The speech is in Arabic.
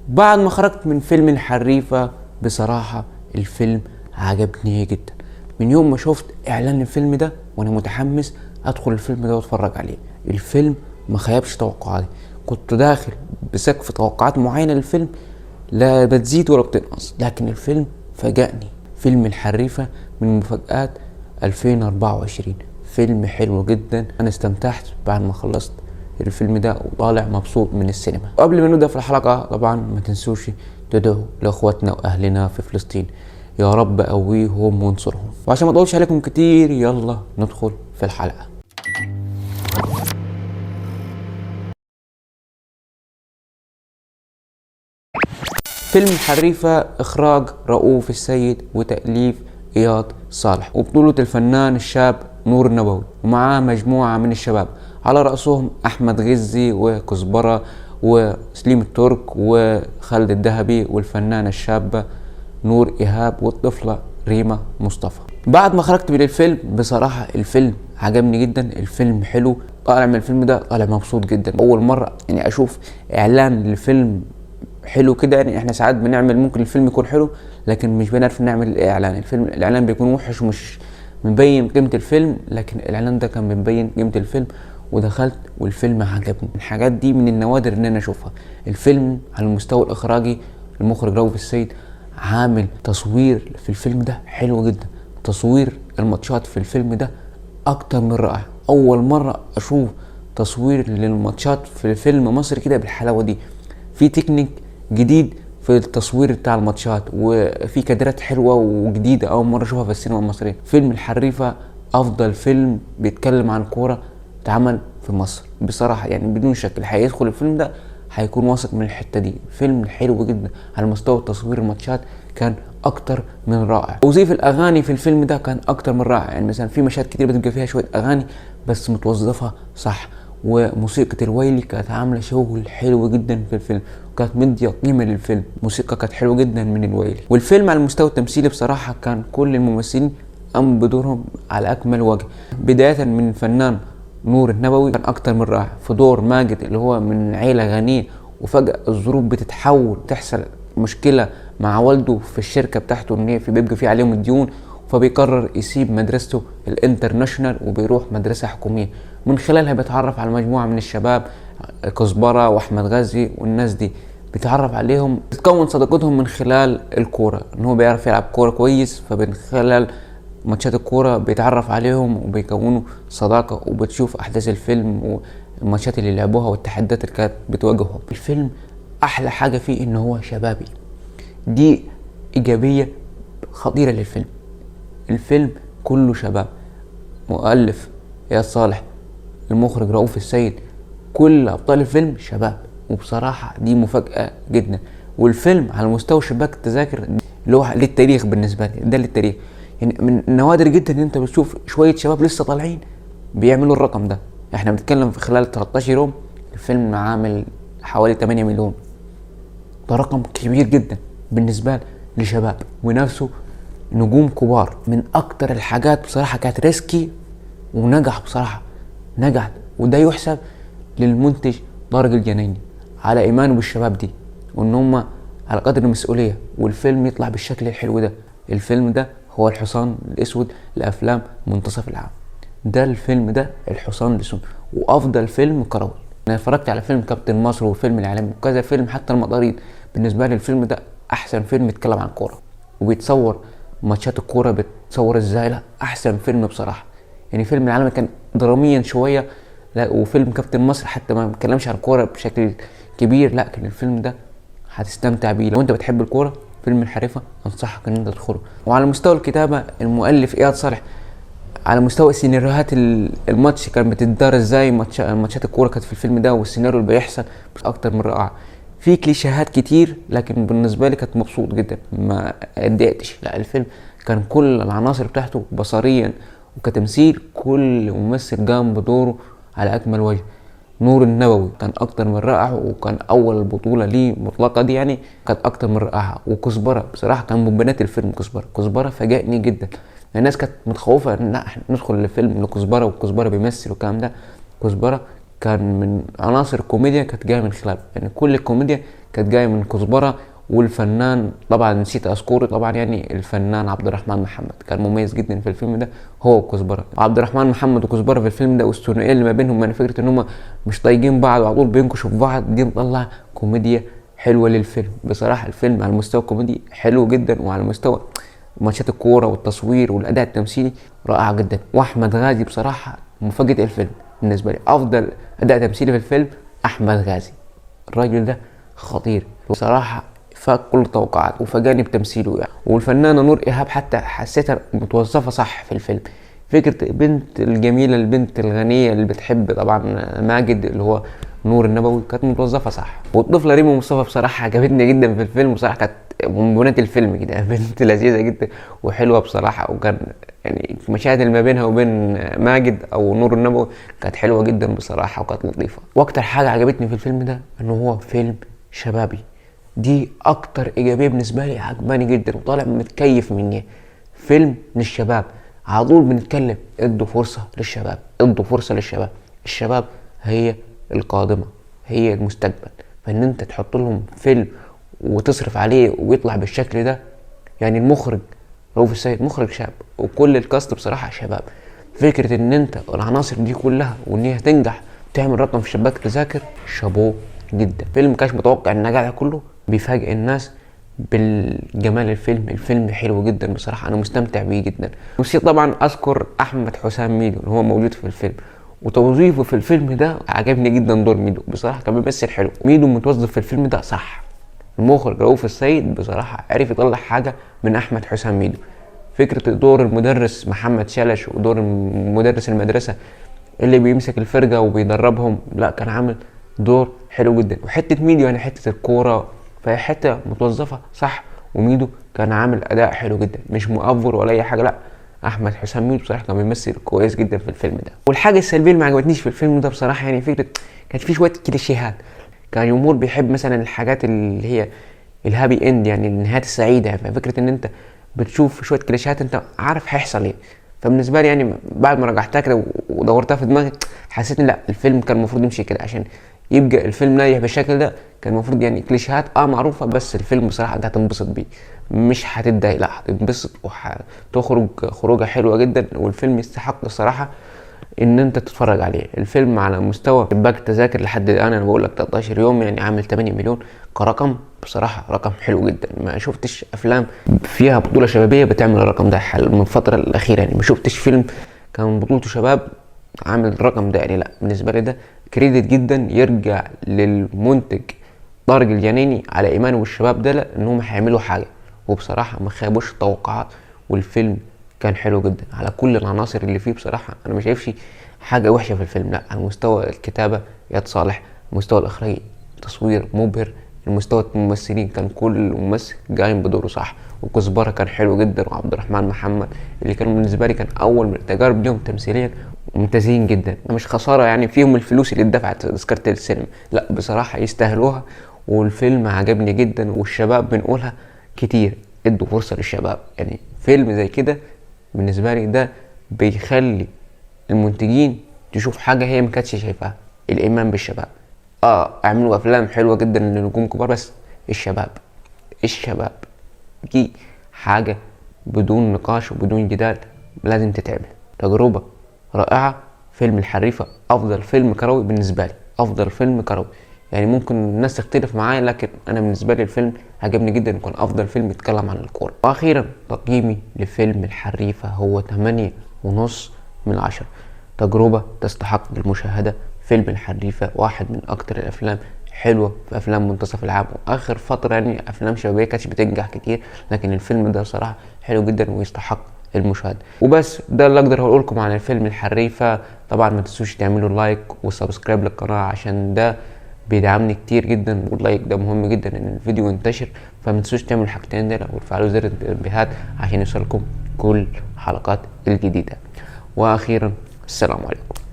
بعد ما خرجت من فيلم الحريفة بصراحة الفيلم عجبني جدا. من يوم ما شفت اعلان الفيلم ده وانا متحمس ادخل الفيلم ده واتفرج عليه. الفيلم ما خيبش توقعاتي، كنت داخل بسقف توقعات معينة للفيلم لا بتزيد ولا بتنقص، لكن الفيلم فاجأني. فيلم الحريفة من مفاجآت 2024، فيلم حلو جدا. انا استمتعت بعد ما خلصت الفيلم ده وطالع مبسوط من السينما. وقبل ما نبدأ في الحلقة طبعا ما تنسوش تدعوا لاخواتنا واهلنا في فلسطين، يا رب قويهم وانصرهم. وعشان ما اطولش عليكم كتير يلا ندخل في الحلقة. فيلم الحريفة اخراج رؤوف السيد وتأليف اياد صالح، وبطولة الفنان الشاب نور النبوي، ومعاه مجموعة من الشباب على رأسهم احمد غزي وكزبرة وسليم الترك وخالد الذهبي والفنانة الشابة نور ايهاب والطفلة ريما مصطفى. بعد ما خرجت من الفيلم بصراحة الفيلم عجبني جدا، الفيلم حلو. طالع من الفيلم ده طالع مبسوط جدا. اول مرة يعني اشوف اعلان للفيلم حلو كده. يعني احنا ساعات بنعمل ممكن الفيلم يكون حلو لكن مش بنعرف نعمل الاعلان. الاعلان بيكون وحش ومش مبين قيمة الفيلم، لكن الاعلان ده كان مبين قيمة الفيلم. ودخلت والفيلم عجبني. الحاجات دي من النوادر ان انا اشوفها. الفيلم على المستوى الاخراجي المخرج رؤوف السيد عامل تصوير في الفيلم ده حلو جدا. تصوير الماتشات في الفيلم ده اكتر من رائع. اول مرة اشوف تصوير للماتشات في فيلم مصري كده بالحلاوة دي. في تكنيك جديد في التصوير بتاع الماتشات، وفي كادرات حلوة وجديدة اول مرة اشوفها في السينما المصرية. فيلم الحريفة افضل فيلم بيتكلم عن كورة اتعمل في مصر بصراحة، يعني بدون شك اللي هيدخل الفيلم ده هيكون واثق من الحتة دي. فيلم حلو جدا على مستوى تصوير الماتشات، كان اكتر من رائع. توظيف الاغاني في الفيلم ده كان اكتر من رائع. يعني مثلا في مشاهد كتير بتبقى فيها شوية اغاني بس متوظفة صح. وموسيقى الويلي كانت عاملة شغل حلو جدا في الفيلم، وكانت مدية قيمة للفيلم. موسيقى كانت حلوة جدا من الويلي. والفيلم على المستوى التمثيلي بصراحة كان كل الممثلين قاموا بدورهم على اكمل وجه. بداية من الفنان نور النبوي كان اكتر من رائع في دور ماجد اللي هو من عيلة غنية، وفجأة الظروف بتتحول، تحصل مشكلة مع والده في الشركة بتاعته ان بيبقى في عليهم الديون، فبيقرر يسيب مدرسته الانترناشونال وبيروح مدرسة حكومية. من خلالها بيتعرف على مجموعة من الشباب، كزبرة واحمد غزي والناس دي بيتعرف عليهم. بتتكون صداقتهم من خلال الكورة، ان هو بيعرف يلعب كورة كويس، فمن خلال ماتشات الكورة بيتعرف عليهم وبيكونوا صداقة. وبتشوف احداث الفيلم والماتشات اللي لعبوها والتحديات اللي كانت بتواجههم. الفيلم احلى حاجة فيه ان هو شبابي، دي ايجابية خطيرة للفيلم. الفيلم كله شباب. مؤلف اياد صالح، المخرج رؤوف السيد، كل ابطال الفيلم شباب، وبصراحة دي مفاجأة جدا. والفيلم على مستوى شباك التذاكر اللي هو للتاريخ بالنسبة لي، ده للتاريخ. يعني من النوادر جدا ان انت بتشوف شوية شباب لسه طالعين بيعملوا الرقم ده. احنا بنتكلم في خلال 13 يوم الفيلم عامل حوالي 8 مليون. ده رقم كبير جدا بالنسبة لشباب ونفسه نجوم كبار. من اكتر الحاجات بصراحة كانت ريسكي ونجح بصراحة، نجح. وده يحسب للمنتج طارق الجنايني على ايمانه بالشباب دي، وان هم على قدر المسؤولية والفيلم يطلع بالشكل الحلو ده. الفيلم ده هو الحصان الاسود لافلام منتصف العام. ده الفيلم ده الحصان الاسود، وافضل فيلم كروي. انا اتفرجت على فيلم كابتن مصر وفيلم العالمي وكذا فيلم، حتى المطاريد. بالنسبة لي الفيلم ده احسن فيلم يتكلم عن كورة وبيتصور ماتشات الكورة بتصور ازاي. لا احسن فيلم بصراحة. يعني فيلم العالمي كان دراميا شوية، لا وفيلم كابتن مصر حتى ما بيتكلمش عن الكورة بشكل كبير، لا كان الفيلم ده هتستمتع بيه. لو انت بتحب الكورة فيلم الحريفة انصحك ان انت تدخله. وعلى مستوى الكتابة المؤلف اياد صالح، على مستوى سيناريوهات الماتش كان بتدار ازاي، ماتشات الكورة كانت في الفيلم ده والسيناريو اللي بيحصل اكتر من رائع. في كليشيهات كتير لكن بالنسبة لي كنت مبسوط جدا، ما اتضايقتش. لا الفيلم كان كل العناصر بتاعته بصريا وكتمثيل كل ممثل قام بدوره على اكمل وجه. نور النبوي كان اكتر من رائع، وكان اول بطولة ليه مطلقة دي، يعني كانت اكتر من رائعة. وكزبرة بصراحة كان من بنات الفيلم. كزبرة فاجأني جدا. الناس كانت متخوفة ان احنا ندخل الفيلم لكزبرة وكزبرة بيمثل والكلام ده. كزبرة كان من عناصر الكوميديا كانت جايه من خلاله. يعني كل الكوميديا كانت جايه من كزبره. والفنان طبعا نسيت اذكره طبعا، يعني الفنان عبد الرحمن محمد كان مميز جدا في الفيلم ده، هو وكزبره. عبد الرحمن محمد وكزبره في الفيلم ده والثنائيه اللي ما بينهم، يعني فكره ان هم مش طايقين بعض وعلى طول بينكشوا في بعض، دي مطلع كوميديا حلوه للفيلم. بصراحه الفيلم على المستوى الكوميدي حلو جدا، وعلى مستوى ماتشات الكوره والتصوير والاداء التمثيلي رائع جدا. واحمد غازي بصراحه مفاجاه الفيلم بالنسبه لي، افضل اداء تمثيلي في الفيلم احمد غازي. الراجل ده خطير بصراحه، فاق كل التوقعات وفاجأني بتمثيله يعني. والفنانه نور ايهاب حتى حسيتها متوظفه صح في الفيلم. فكره بنت الجميله، البنت الغنيه اللي بتحب طبعا ماجد اللي هو نور النبوي، كانت متوظفه صح. والطفله ريم مصطفى بصراحه عجبتني جدا في الفيلم، بصراحه كانت من بنات الفيلم كده بنت لذيذه جدا وحلوه بصراحه. وكان يعني المشاهد اللي ما بينها وبين ماجد او نور النبوي كانت حلوه جدا بصراحه وكانت لطيفه. واكتر حاجه عجبتني في الفيلم ده انه هو فيلم شبابي، دي اكتر ايجابيه بالنسبه لي، عجباني جدا وطالع متكيف مني. فيلم للشباب، على طول بنتكلم ادوا فرصه للشباب، ادوا فرصه للشباب. الشباب هي القادمه، هي المستقبل. فان انت تحط لهم فيلم وتصرف عليه ويطلع بالشكل ده، يعني المخرج رؤوف السيد مخرج شاب وكل الكاست بصراحه شباب. فكره ان انت العناصر دي كلها وان هي تنجح تعمل رقم في شباك تذاكر، شابوه جدا. فيلم كانش متوقع النجاح ده كله، بيفاجئ الناس بالجمال. الفيلم حلو جدا بصراحه، انا مستمتع بيه جدا. نسيت طبعا اذكر احمد حسام ميدو اللي هو موجود في الفيلم، وتوظيفه في الفيلم ده عجبني جدا. دور ميدو بصراحه كان بيمثل حلو، ميدو متوظف في الفيلم ده صح. المخرج رؤوف السيد بصراحه عرف يطلع حاجه من احمد حسام ميدو. فكره دور المدرس محمد شلش ودور مدرس المدرسه اللي بيمسك الفرقه وبيدربهم، لا كان عامل دور حلو جدا. وحته ميدو يعني حته الكوره، فهي حته متوظفه صح. وميدو كان عامل اداء حلو جدا، مش مؤفر ولا اي حاجه، لا احمد حسام ميدو بصراحه كان بيمثل كويس جدا في الفيلم ده. والحاجه السلبيه اللي ما عجبتنيش في الفيلم ده بصراحه، يعني فكره كانت في شويه كليشيهات. كان الجمهور بيحب مثلا الحاجات اللي هي الهابي اند، يعني النهايات السعيده. يعني فكره ان انت بتشوف شويه كليشيهات انت عارف هيحصل ايه. فبالنسبه لي يعني بعد ما رجعتها كده ودورتها في دماغي، حسيت ان لا الفيلم كان المفروض يمشي كده عشان يبقى الفيلم ناجح بالشكل ده. كان المفروض يعني كليشيهات معروفه، بس الفيلم بصراحه انت هتنبسط بيه، مش هتتضايق، لا هتنبسط وهتخرج خروجه حلوه جدا. والفيلم يستحق الصراحه ان انت تتفرج عليه. الفيلم على مستوى شباك التذاكر لحد الان انا بقول لك 13 يوم يعني عامل 8 مليون كرقم، بصراحه رقم حلو جدا. ما شفتش افلام فيها بطوله شبابيه بتعمل الرقم ده من الفتره الاخيره، يعني ما شفتش فيلم كان بطولته شباب عامل الرقم ده. يعني لا بالنسبه لي ده كريدت جدا يرجع للمنتج طارق الجنيني على ايمانه والشباب ده انهم هيعملوا حاجه. وبصراحه ما خابوش التوقعات، والفيلم كان حلو جدا على كل العناصر اللي فيه. بصراحه انا ما شايفش حاجه وحشه في الفيلم، لا على مستوى الكتابه اياد صالح، المستوى الاخراجي تصوير مبهر، المستوى الممثلين كان كل ممثل قايم بدوره صح. وكزبره كان حلو جدا، وعبد الرحمن محمد اللي كان بالنسبه لي كان اول من التجارب ليهم تمثيليا ممتازين جدا. مش خساره يعني فيهم الفلوس اللي اتدفعت تذكره السينما، لا بصراحه يستاهلوها. والفيلم عجبني جدا، والشباب بنقولها كتير ادوا فرصه للشباب. يعني فيلم زي كده بالنسبه لي ده بيخلي المنتجين تشوف حاجه هي ما كانتش شايفاها، الايمان بالشباب. اعملوا افلام حلوه جدا لنجوم كبار، بس الشباب دي حاجه بدون نقاش وبدون جدال لازم تتعمل. تجربه رائعه. فيلم الحريفه افضل فيلم كروي بالنسبه لي، افضل فيلم كروي. يعني ممكن الناس تختلف معايا، لكن انا بالنسبه لي الفيلم عجبني جدا وكان افضل فيلم يتكلم عن الكوره. واخيرا تقييمي لفيلم الحريفه هو 8.5/10. تجربه تستحق المشاهده. فيلم الحريفه واحد من اكتر الافلام حلوه في افلام منتصف العام، واخر فتره يعني افلام شبابيه كانتش بتنجح كتير، لكن الفيلم ده صراحه حلو جدا ويستحق المشاهده. وبس ده اللي اقدر اقول لكم عن الفيلم الحريفه. طبعا ما تنسوش تعملوا لايك وسبسكرايب للقناه عشان ده بيدعمني كتير جدا، واللايك ده مهم جدا ان الفيديو ينتشر. فما تنسوش تعملوا الحاجتين دول وتفعلوا زر التنبيهات عشان يوصلكم كل الحلقات الجديده. واخيرا السلام عليكم.